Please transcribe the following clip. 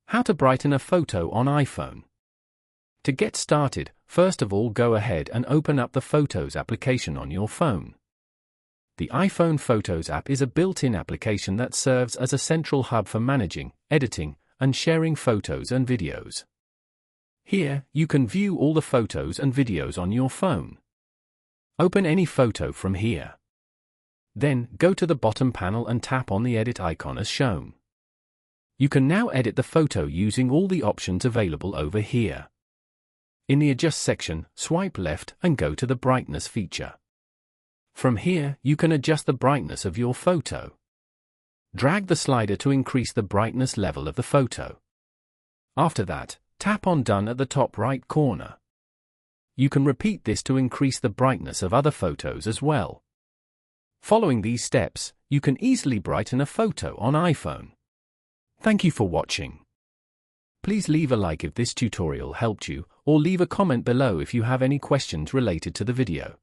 How to brighten a photo on iPhone. To get started, first of all go ahead and open up the Photos application on your phone. The iPhone Photos app is a built-in application that serves as a central hub for managing, editing, and sharing photos and videos. Here, you can view all the photos and videos on your phone. Open any photo from here. Then, go to the bottom panel and tap on the edit icon as shown. You can now edit the photo using all the options available over here. In the Adjust section, swipe left and go to the Brightness feature. From here, you can adjust the brightness of your photo. Drag the slider to increase the brightness level of the photo. After that, tap on Done at the top right corner. You can repeat this to increase the brightness of other photos as well. Following these steps, you can easily brighten a photo on iPhone. Thank you for watching. Please leave a like if this tutorial helped you, or leave a comment below if you have any questions related to the video.